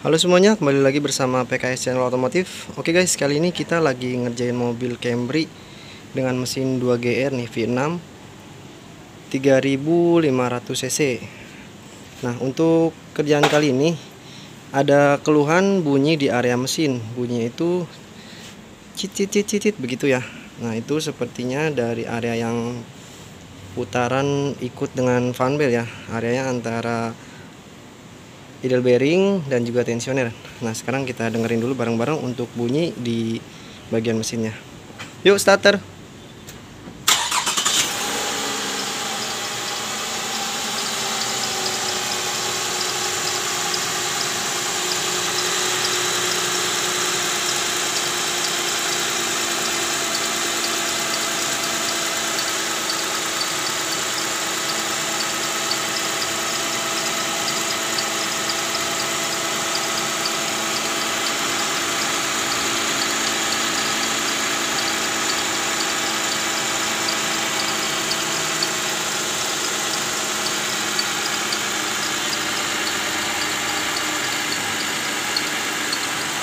Halo semuanya, kembali lagi bersama PKS Channel Otomotif. Oke guys, kali ini kita lagi ngerjain mobil Camry dengan mesin 2GR nih, V6 3500 cc. Nah, untuk kerjaan kali ini ada keluhan bunyi di area mesin. Bunyinya itu cicit begitu ya. Nah, itu sepertinya dari area yang putaran ikut dengan fan belt ya. Areanya antara idle bearing dan juga tensioner. Nah, sekarang kita dengerin dulu bareng-bareng untuk bunyi di bagian mesinnya. Yuk, starter.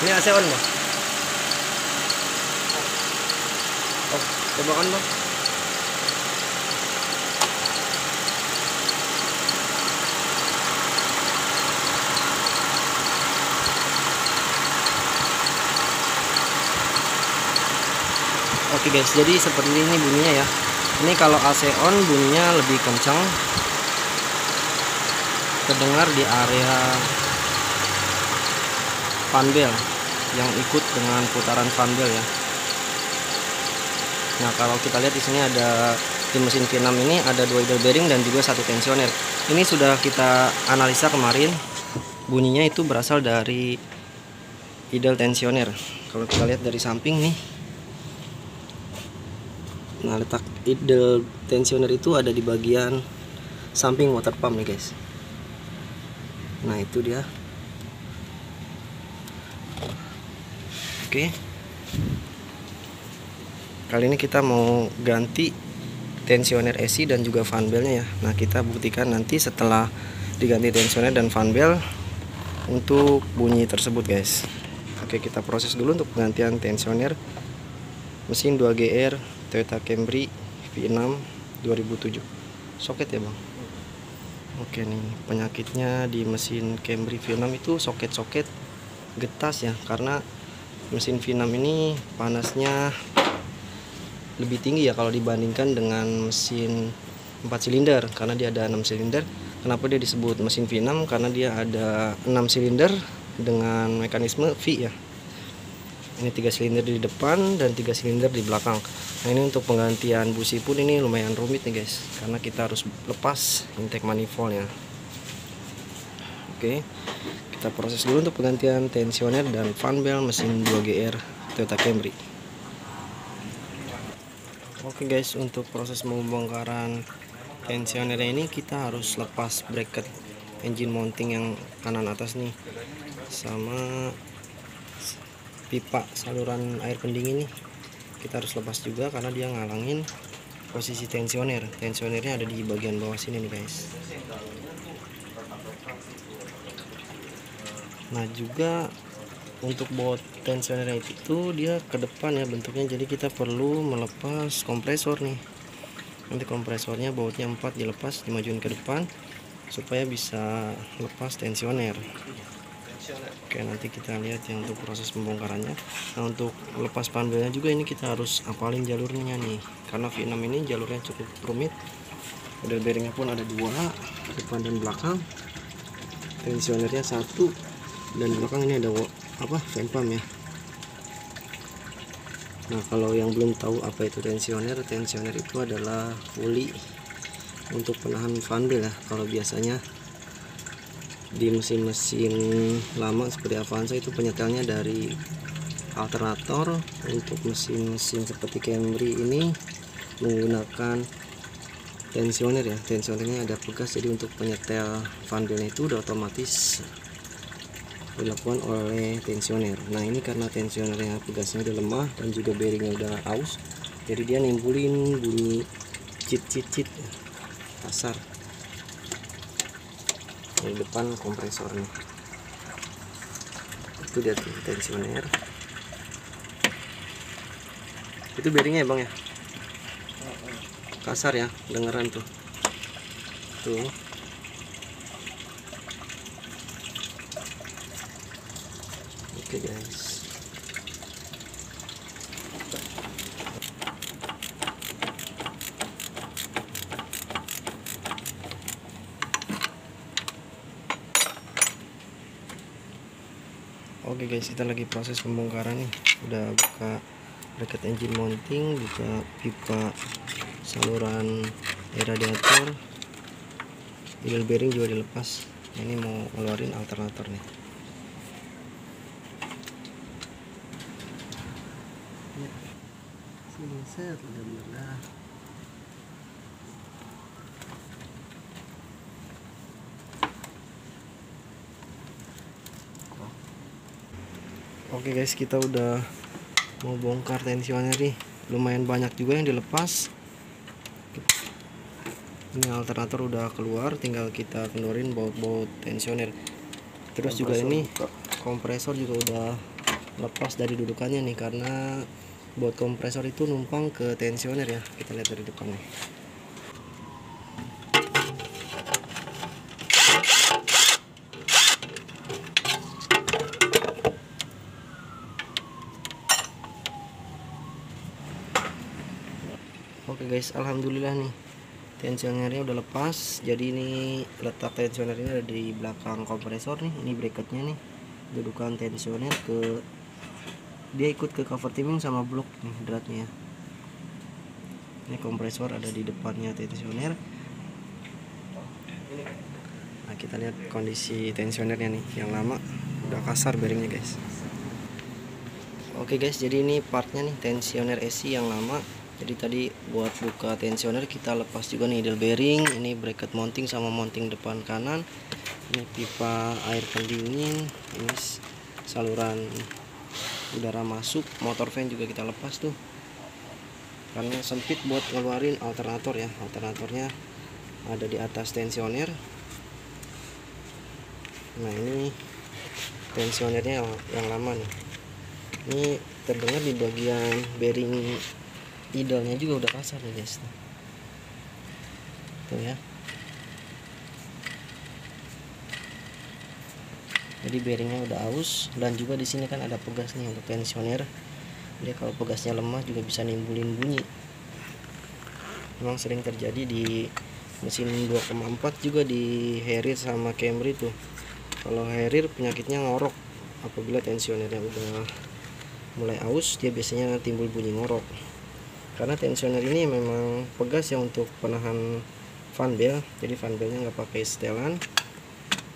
Ini AC on, Bang. Oh, coba on, Bang. Oke guys, jadi seperti ini bunyinya ya. Ini kalau AC on bunyinya lebih kencang, terdengar di area fan belt yang ikut dengan putaran fan belt ya. Nah, kalau kita lihat di sini ada di mesin V6 ini ada 2 idle bearing dan juga 1 tensioner. Ini sudah kita analisa kemarin. Bunyinya itu berasal dari idle tensioner. Kalau kita lihat dari samping nih. Nah, letak idle tensioner itu ada di bagian samping water pump nih, guys. Nah, itu dia. Oke. Kali ini kita mau ganti tensioner AC dan juga fan beltnya ya. Nah, kita buktikan nanti setelah diganti tensioner dan fan belt untuk bunyi tersebut, guys. Oke, kita proses dulu untuk penggantian tensioner mesin 2GR Toyota Camry V6 2007. Soket ya, Bang. Oke nih, penyakitnya di mesin Camry V6 itu soket-soket getas ya, karena mesin V6 ini panasnya lebih tinggi ya kalau dibandingkan dengan mesin 4 silinder, karena dia ada 6 silinder. Kenapa dia disebut mesin V6? Karena dia ada 6 silinder dengan mekanisme V ya. Ini 3 silinder di depan dan 3 silinder di belakang. Nah, ini untuk penggantian busi pun ini lumayan rumit nih guys, karena kita harus lepas intake manifoldnya. Oke, kita proses dulu untuk penggantian tensioner dan fan belt mesin 2GR Toyota Camry. Oke guys, untuk proses pembongkaran tensionernya ini kita harus lepas bracket engine mounting yang kanan atas nih, sama pipa saluran air pendingin nih. Kita harus lepas juga karena dia ngalangin posisi tensioner. Tensionernya ada di bagian bawah sini nih guys. Nah, juga untuk baut tensioner itu dia ke depan ya bentuknya, jadi kita perlu melepas kompresor nih. Nanti kompresornya bautnya 4 dilepas, dimajuin ke depan supaya bisa lepas tensioner. Oke, nanti kita lihat yang untuk proses pembongkarannya. Nah, untuk lepas fan beltnya juga ini kita harus apalin jalurnya nih, karena V6 ini jalurnya cukup rumit. Idle bearingnya pun ada 2, depan dan belakang. Tensionernya 1, dan belakang ini ada fan pump ya. Nah, kalau yang belum tahu apa itu tensioner itu adalah puli untuk penahan fan belt ya. Kalau biasanya di mesin-mesin lama seperti Avanza itu penyetelnya dari alternator. Untuk mesin-mesin seperti Camry ini menggunakan tensioner ya. Tensionernya ada pegas, jadi untuk penyetel fan beltnya itu udah otomatis dilakukan oleh tensioner. Nah, ini karena tensionernya pegasnya udah lemah dan juga bearingnya udah aus, jadi dia nimbulin bunyi cit kasar di depan kompresornya. Itu dia tuh tensioner. Itu bearingnya ya bang ya, kasar ya, dengeran tuh. Tuh. Oke guys. Oke guys, kita lagi proses pembongkaran nih. Udah buka bracket engine mounting, buka pipa saluran air radiator, idle bearing juga dilepas. Ini mau ngeluarin alternator nih. Sini set, udah. Oke guys, kita udah mau bongkar tensioner nih. Lumayan banyak juga yang dilepas. Ini alternator udah keluar, tinggal kita kendorin baut-baut tensioner. Terus kompresor juga ini kompresor juga udah lepas dari dudukannya nih, karena baut kompresor itu numpang ke tensioner ya. Kita lihat dari depan nih. Oke guys, alhamdulillah nih tensionernya udah lepas. Jadi ini letak tensioner ini ada di belakang kompresor nih. Ini bracketnya nih, dudukan tensioner ke dia ikut ke cover timing sama blok nih dratnya. Ini kompresor ada di depannya tensioner. Nah, kita lihat kondisi tensionernya nih, yang lama udah kasar bearingnya guys. Oke guys, jadi ini partnya nih tensioner AC yang lama. Jadi tadi buat buka tensioner kita lepas juga nih idle bearing, ini bracket mounting sama mounting depan kanan. Ini pipa air pendingin, ini saluran udara masuk, motor fan juga kita lepas tuh. Karena sempit buat ngeluarin alternator ya. Alternatornya ada di atas tensioner. Nah, ini tensionernya yang lama nih. Ini terdengar di bagian bearing idle-nya juga udah kasar nih guys. Tuh ya. Jadi bearingnya udah aus, dan juga di sini kan ada pegas nih untuk tensioner. Jadi kalau pegasnya lemah juga bisa nimbulin bunyi. Memang sering terjadi di mesin 2,4 juga, di Harrier sama Camry tuh. Kalau Harrier penyakitnya ngorok. Apabila tensionernya udah mulai aus, dia biasanya timbul bunyi ngorok. Karena tensioner ini memang pegas ya untuk penahan fan bell. Jadi fan bellnya nggak pakai setelan,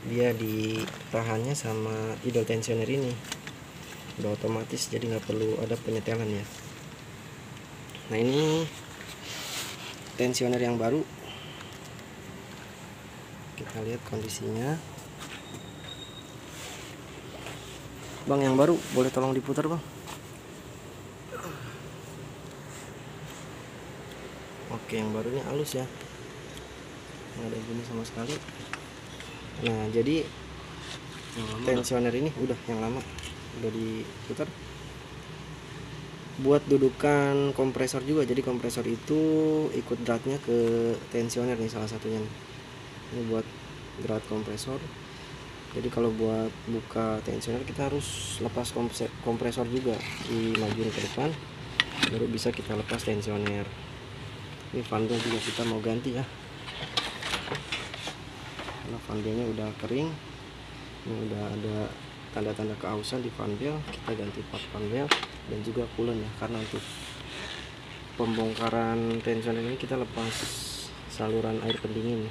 dia ditahannya sama idle tensioner ini, udah otomatis, jadi nggak perlu ada penyetelan ya. Nah, ini tensioner yang baru, kita lihat kondisinya. Bang, yang baru boleh tolong diputar bang. Oke, yang baru ini halus ya, nggak ada bunyi sama sekali. Nah, jadi tensioner ini udah yang lama udah diputar. Buat dudukan kompresor juga, jadi kompresor itu ikut dratnya ke tensioner nih, salah satunya nih. Ini buat drat kompresor. Jadi kalau buat buka tensioner kita harus lepas kompresor juga, dimajuin ke depan baru bisa kita lepas tensioner. Ini fan bell juga kita mau ganti ya, karena fan bellnya udah kering. Ini udah ada tanda-tanda keausan di fan bell. Kita ganti part fan bell dan juga coolant ya, karena untuk pembongkaran tensioner ini kita lepas saluran air pendingin.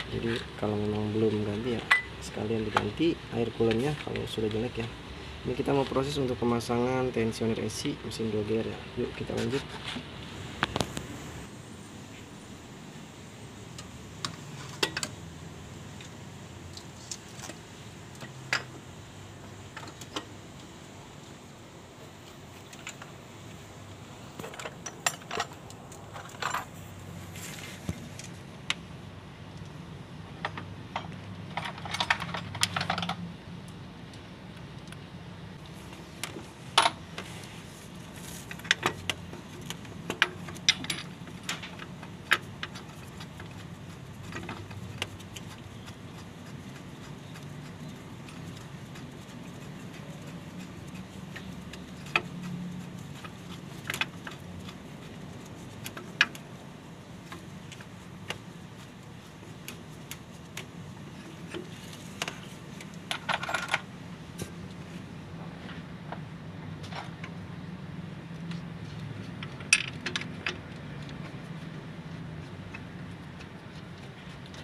Jadi kalau memang belum ganti ya sekalian diganti air coolantnya kalau sudah jelek ya. Ini kita mau proses untuk pemasangan tensioner AC mesin 2 gear ya. Yuk kita lanjut.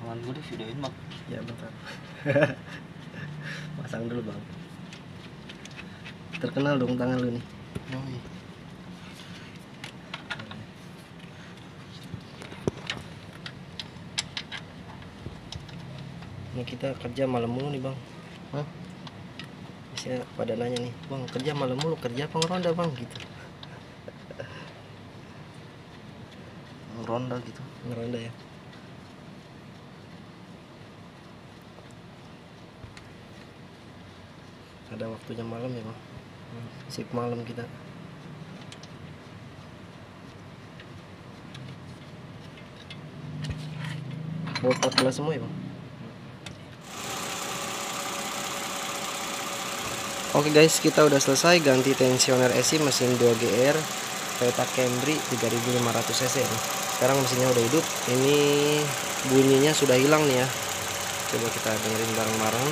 Tangan gue di videoin bang. Ya bentar. Pasang dulu bang. Terkenal dong tangan lu nih. Yoi. Ini kita kerja malam mulu nih bang. Hah? Bisa pada nanya nih, bang kerja malam mulu, kerja apa ngeronda bang gitu. Ronda gitu. Ngeronda ya. Ada waktunya malam ya bang. Sip malam kita. Bawa 14 semua ya bang. Oke guys, kita udah selesai ganti tensioner ESI mesin 2GR Toyota Camry 3500 cc nih. Sekarang mesinnya udah hidup. Ini bunyinya sudah hilang nih ya. Coba kita dengerin bareng-bareng.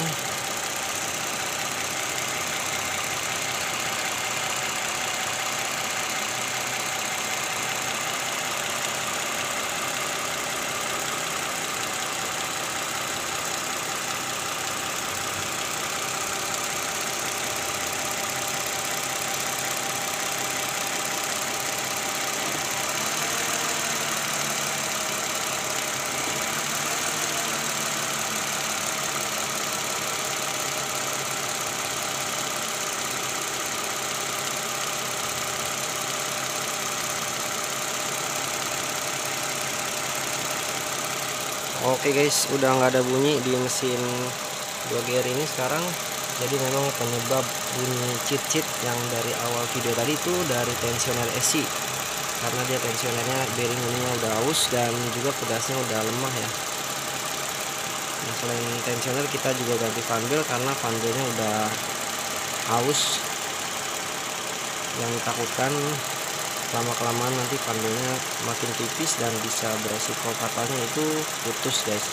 Oke guys, udah nggak ada bunyi di mesin 2GR ini sekarang. Jadi memang penyebab bunyi cheat yang dari awal video tadi itu dari tensioner ESI, karena dia tensionernya bearing ininya udah aus dan juga pedasnya udah lemah ya. Nah, selain tensioner kita juga ganti fan belt karena fan beltnya udah aus. Yang ditakutkan lama-kelamaan nanti fan beltnya makin tipis dan bisa beresiko fatalnya itu putus guys.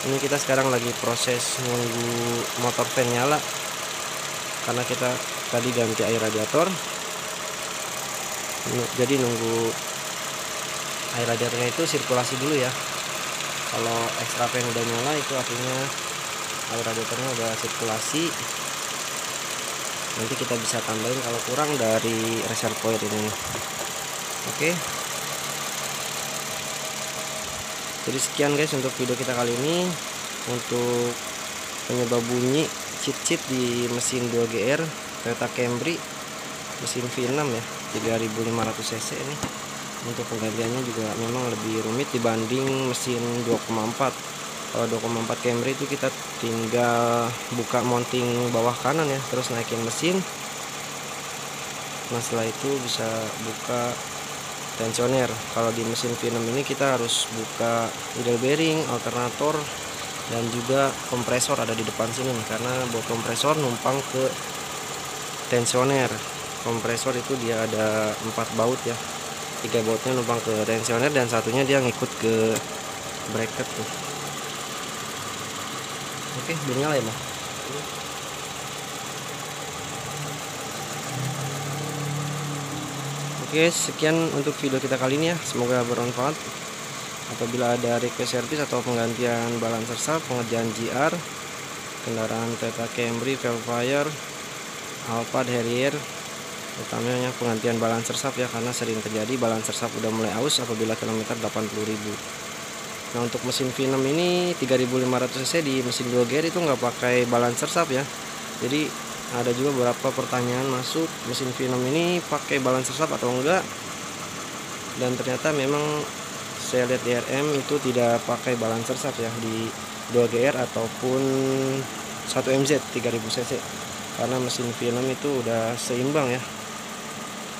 Ini kita sekarang lagi proses nunggu motor fan nyala karena kita tadi ganti air radiator. Jadi nunggu air radiatornya itu sirkulasi dulu ya. Kalau extra fan udah nyala itu artinya air radiatornya udah sirkulasi. Nanti kita bisa tambahin kalau kurang dari reservoir ini. Oke. Jadi sekian guys untuk video kita kali ini, untuk penyebab bunyi cheat di mesin 2GR Toyota Camry mesin V6 ya 3500 cc ini. Untuk penggantiannya juga memang lebih rumit dibanding mesin 2,4. Kalau 2,4 Camry itu kita tinggal buka mounting bawah kanan ya, terus naikin mesin. Nah setelah itu bisa buka tensioner. Kalau di mesin V6 ini kita harus buka idle bearing, alternator, dan juga kompresor ada di depan sini nih, karena baut kompresor numpang ke tensioner. Kompresor itu dia ada 4 baut ya, 3 bautnya numpang ke tensioner dan satunya dia ngikut ke bracket tuh. Oke, belum nyala ya bang. Oke, sekian untuk video kita kali ini ya. Semoga bermanfaat. Apabila ada request service atau penggantian balancer shaft, pengerjaan GR, kendaraan Toyota Camry, Velfire, Alphard, Harrier, utamanya penggantian balancer shaft ya, karena sering terjadi balancer shaft udah mulai aus apabila kilometer 80.000. Nah untuk mesin V6 ini 3500 cc di mesin 2GR itu nggak pakai balancer shaft ya. Jadi ada juga beberapa pertanyaan masuk, mesin V6 ini pakai balancer shaft atau enggak, dan ternyata memang saya lihat di RM itu tidak pakai balancer shaft ya di 2GR ataupun 1MZ 3000 cc, karena mesin V6 itu udah seimbang ya,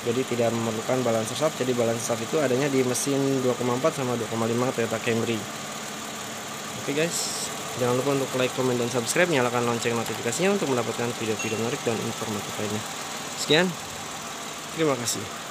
jadi tidak memerlukan balancer shaft. Jadi balancer shaft itu adanya di mesin 2,4 sama 2,5 Toyota Camry. Oke guys, jangan lupa untuk like, comment, dan subscribe, nyalakan lonceng notifikasinya untuk mendapatkan video-video menarik dan informatif lainnya. Sekian, terima kasih.